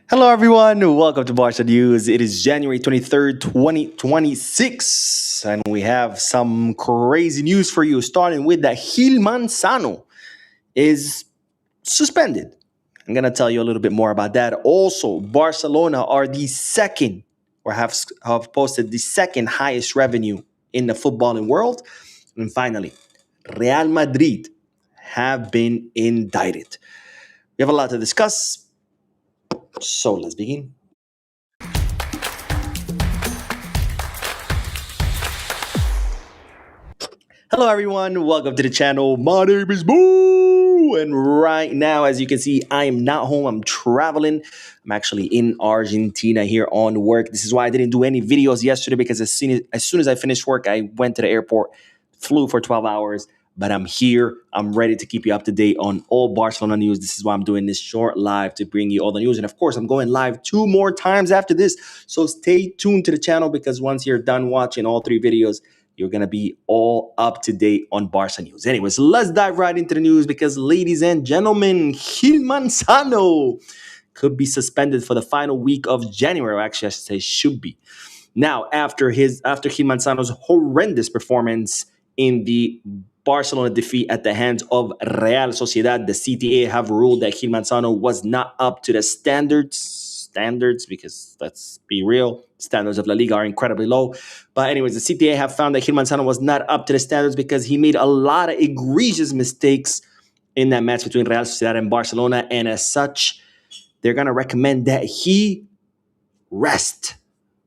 Hello, everyone. Welcome to Barca News. It is January 23rd, 2026, and we have some crazy news for you, starting with that Gil Manzano is suspended. I'm going to tell you a little bit more about that. Also, Barcelona are the second, or have posted the second highest revenue in the footballing world. And finally, Real Madrid have been indicted. We have a lot to discuss, so let's begin. Hello, everyone. Welcome to the channel. My name is Boo. And right now, as you can see, I am not home. I'm traveling. I'm actually in Argentina here on work. This is why I didn't do any videos yesterday because as soon as I finished work, I went to the airport, flew for 12 hours. But I'm here. I'm ready to keep you up to date on all Barcelona news. This is why I'm doing this short live to bring you all the news. And of course, I'm going live 2 more times after this. So stay tuned to the channel because once you're done watching all 3 videos, you're going to be all up to date on Barca news. Anyways, let's dive right into the news because, ladies and gentlemen, Gil Manzano could be suspended for the final week of January. Or actually, I should say should be. Now, after Gil Manzano's horrendous performance in the Barcelona defeat at the hands of Real Sociedad, the CTA have ruled that Gil Manzano was not up to the standards, because let's be real, standards of La Liga are incredibly low. But anyways, the CTA have found that Gil Manzano was not up to the standards because he made a lot of egregious mistakes in that match between Real Sociedad and Barcelona. And as such, they're going to recommend that he rest.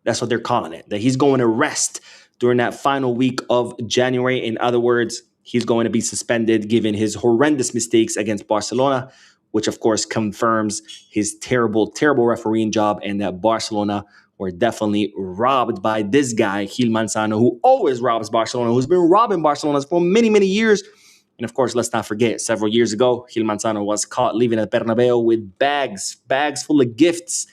That's what they're calling it, that he's going to rest during that final week of January. In other words, he's going to be suspended given his horrendous mistakes against Barcelona, which of course confirms his terrible, terrible refereeing job, and that Barcelona were definitely robbed by this guy, Gil Manzano, who always robs Barcelona, who's been robbing Barcelona for many, many years. And of course, let's not forget, several years ago, Gil Manzano was caught leaving the Bernabeu with bags full of gifts,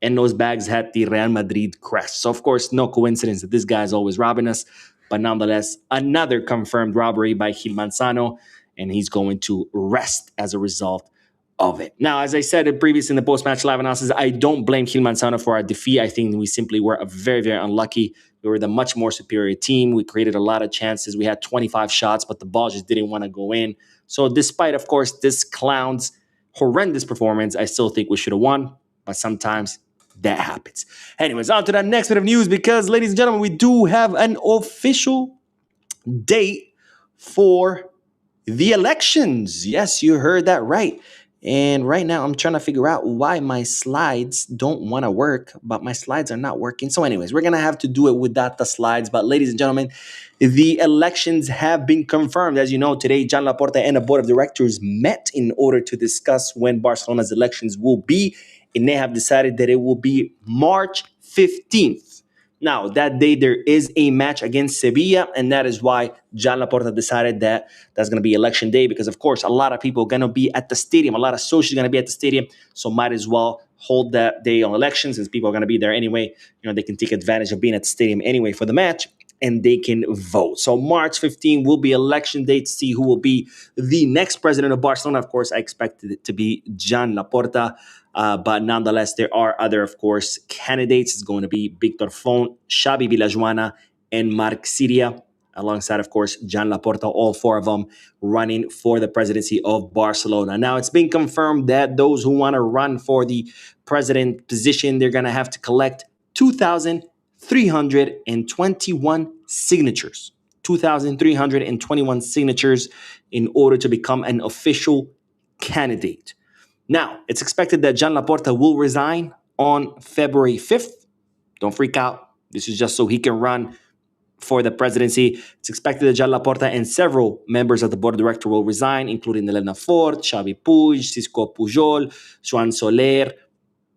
and those bags had the Real Madrid crest. So, of course, no coincidence that this guy is always robbing us. But nonetheless, another confirmed robbery by Gil Manzano, and he's going to rest as a result of it. Now, as I said previously in the post-match live analysis, I don't blame Gil Manzano for our defeat. I think we simply were very, very unlucky. We were the much more superior team. We created a lot of chances. We had 25 shots, but the ball just didn't want to go in. So despite, of course, this clown's horrendous performance, I still think we should have won. But sometimes that happens. Anyways, on to that next bit of news because, ladies and gentlemen, we do have an official date for the elections. Yes, you heard that right. And right now, I'm trying to figure out why my slides don't want to work, but my slides are not working. So anyways, we're going to have to do it without the slides. But ladies and gentlemen, the elections have been confirmed. As you know, today, Joan Laporta and the board of directors met in order to discuss when Barcelona's elections will be. And they have decided that it will be March 15th. Now, that day, there is a match against Sevilla, and that is why Joan Laporta decided that that's going to be election day because, of course, a lot of people are going to be at the stadium. A lot of socials are going to be at the stadium, so might as well hold that day on elections since people are going to be there anyway. You know, they can take advantage of being at the stadium anyway for the match, and they can vote. So March 15 will be election day to see who will be the next president of Barcelona. Of course, I expected it to be Joan Laporta. But nonetheless, there are other, of course, candidates. It's going to be Victor Font, Xavi Villajuana, and Marc Siria, alongside, of course, Joan Laporta, all four of them running for the presidency of Barcelona. Now, it's been confirmed that those who want to run for the president position, they're going to have to collect 2,321 signatures. 2,321 signatures in order to become an official candidate. Now, it's expected that Joan Laporta will resign on February 5th. Don't freak out. This is just so he can run for the presidency. It's expected that Joan Laporta and several members of the board of directors will resign, including Elena Fort, Xavi Puig, Cisco Pujol, Joan Soler,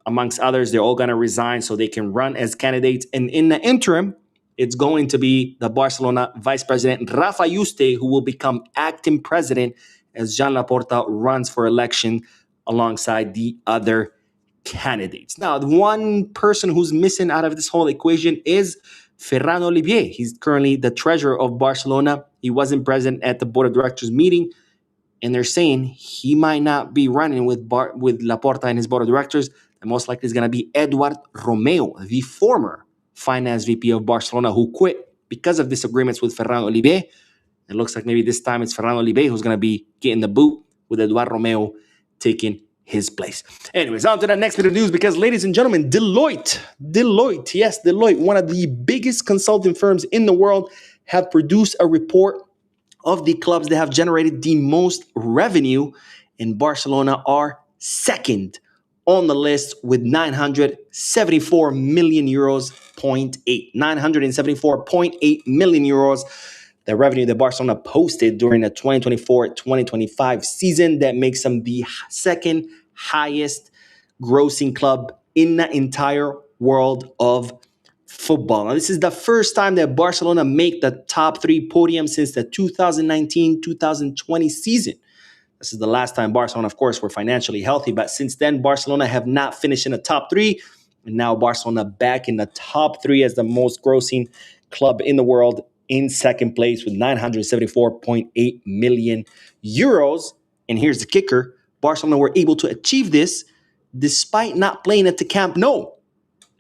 amongst others. They're all going to resign so they can run as candidates. And in the interim, it's going to be the Barcelona vice president, Rafa Yuste, who will become acting president as Joan Laporta runs for election alongside the other candidates. Now, the one person who's missing out of this whole equation is Ferran Olivier. He's currently the treasurer of Barcelona. He wasn't present at the board of directors meeting, and they're saying he might not be running with Laporta and his board of directors. and most likely is going to be Eduard Romeo, the former finance VP of Barcelona, who quit because of disagreements with Ferran Oliver. It looks like maybe this time it's Ferran Oliver who's going to be getting the boot, with Eduard Romeo taking his place. Anyways, on to the next bit of news, because, ladies and gentlemen, Deloitte, one of the biggest consulting firms in the world, have produced a report of the clubs that have generated the most revenue, and Barcelona are second on the list with 974 million euros, 974.8 million euros. The revenue that Barcelona posted during the 2024-2025 season, that makes them the second highest grossing club in the entire world of football. Now, this is the first time that Barcelona make the top three podium since the 2019-2020 season. This is the last time Barcelona, of course, were financially healthy, but since then, Barcelona have not finished in the top three, and now Barcelona back in the top three as the most grossing club in the world, in second place with 974.8 million euros. And here's the kicker: Barcelona were able to achieve this despite not playing at the Camp Nou.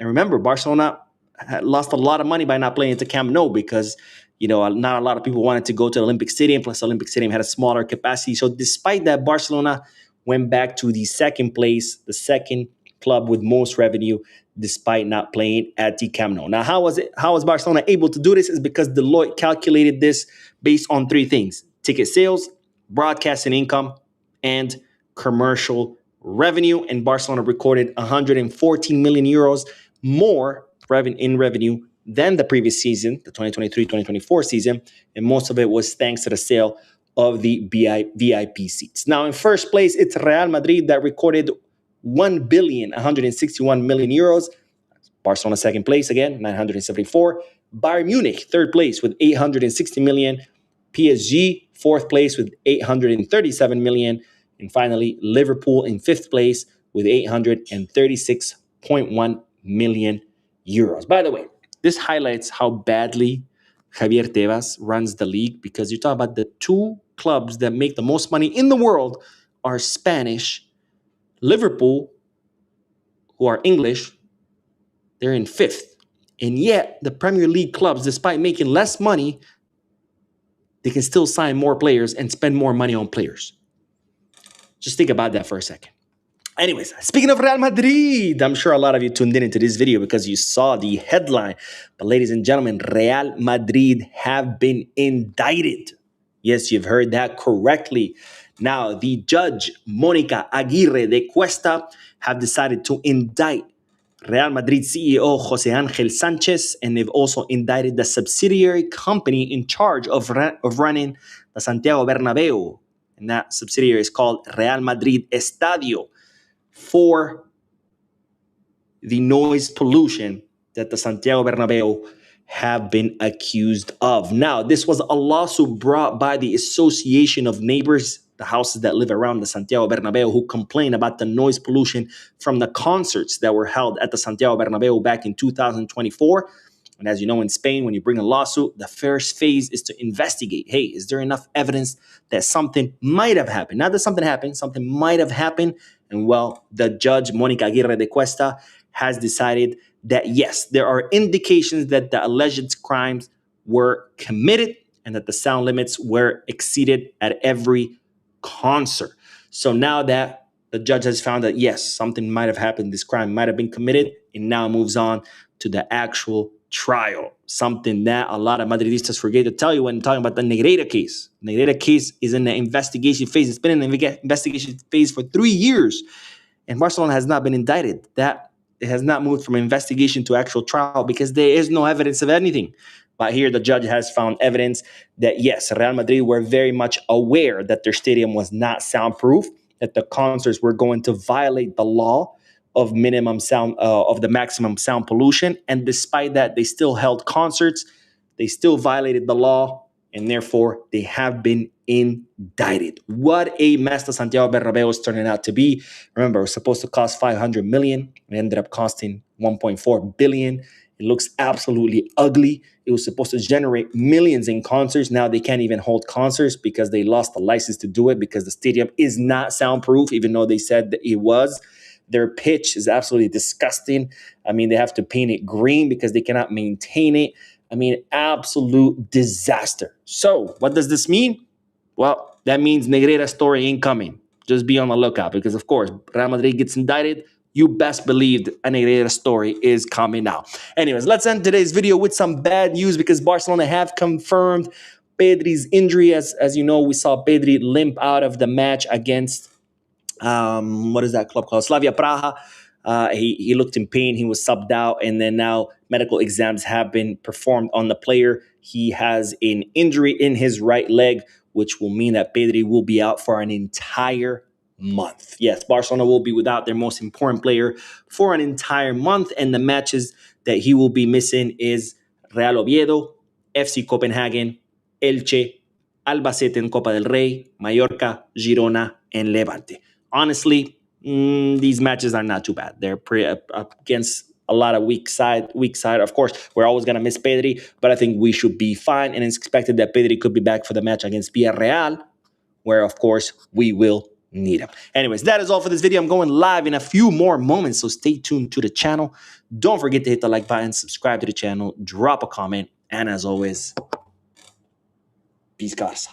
And remember, Barcelona had lost a lot of money by not playing at the Camp Nou because, not a lot of people wanted to go to Olympic Stadium. Plus, Olympic Stadium had a smaller capacity. So despite that, Barcelona went back to the second place, the second club with most revenue, despite not playing at the Camp Nou. Now, how was Barcelona able to do this? Is because Deloitte calculated this based on three things: ticket sales, broadcasting income, and commercial revenue. And Barcelona recorded 114 million euros more in revenue than the previous season, the 2023-2024 season, and most of it was thanks to the sale of the VIP seats. Now, in first place, it's Real Madrid that recorded 1,161 million euros. Barcelona second place again, 974. Bayern Munich third place with 860 million. PSG fourth place with 837 million. And finally, Liverpool in fifth place with 836.1 million euros. By the way, this highlights how badly Javier Tebas runs the league, because you talk about the two clubs that make the most money in the world are Spanish. Liverpool, who are English, they're in fifth. And yet, the Premier League clubs, despite making less money, they can still sign more players and spend more money on players. Just think about that for a second. Anyways, speaking of Real Madrid, I'm sure a lot of you tuned into this video because you saw the headline. But ladies and gentlemen, Real Madrid have been indicted. Yes, you've heard that correctly. Now, the judge, Mónica Aguirre de Cuesta, have decided to indict Real Madrid CEO José Ángel Sánchez, and they've also indicted the subsidiary company in charge of running the Santiago Bernabéu. And that subsidiary is called Real Madrid Estadio, for the noise pollution that the Santiago Bernabéu have been accused of. Now, this was a lawsuit brought by the Association of Neighbors, the houses that live around the Santiago Bernabéu, who complain about the noise pollution from the concerts that were held at the Santiago Bernabéu back in 2024. And as you know, in Spain, when you bring a lawsuit, the first phase is to investigate. Hey, is there enough evidence that something might have happened? Not that something happened, something might have happened. And well, the judge, Mónica Aguirre de Cuesta, has decided that yes, there are indications that the alleged crimes were committed and that the sound limits were exceeded at every concert. So now that the judge has found that yes, something might have happened, this crime might have been committed, and now moves on to the actual trial. Something that a lot of Madridistas forget to tell you when talking about the Negreira case. The Negreira case is in the investigation phase. It's been in the investigation phase for 3 years, and Barcelona has not been indicted. That it has not moved from investigation to actual trial because there is no evidence of anything. But here the judge has found evidence that yes, Real Madrid were very much aware that their stadium was not soundproof, that the concerts were going to violate the law of minimum sound, of the maximum sound pollution. And despite that, they still held concerts. They still violated the law, and therefore they have been indicted. What a mess the Santiago Bernabéu is turning out to be. Remember, it was supposed to cost 500 million. It ended up costing 1.4 billion. It looks absolutely ugly. It was supposed to generate millions in concerts. Now they can't even hold concerts because they lost the license to do it because the stadium is not soundproof, even though they said that it was. Their pitch is absolutely disgusting. I mean, they have to paint it green because they cannot maintain it. I mean, absolute disaster. So, what does this mean? Well, that means Negreira's story ain't coming. Just be on the lookout because, of course, Real Madrid gets indicted. You best believe a Negreira story is coming out. Anyways, let's end today's video with some bad news because Barcelona have confirmed Pedri's injury. As you know, we saw Pedri limp out of the match against what is that club called? Slavia Praha. He looked in pain. He was subbed out, and then now medical exams have been performed on the player. He has an injury in his right leg, which will mean that Pedri will be out for an entire month. Yes, Barcelona will be without their most important player for an entire month, and the matches that he will be missing is Real Oviedo, FC Copenhagen, Elche, Albacete in Copa del Rey, Mallorca, Girona, and Levante. Honestly, these matches are not too bad. They're pretty up against a lot of weak side. Weak side, of course. We're always gonna miss Pedri, but I think we should be fine. And it's expected that Pedri could be back for the match against Villarreal, where of course we will need him. Anyways, that is all for this video. I'm going live in a few more moments, so stay tuned to the channel. Don't forget to hit the like button, subscribe to the channel, drop a comment, and as always, peace, guys.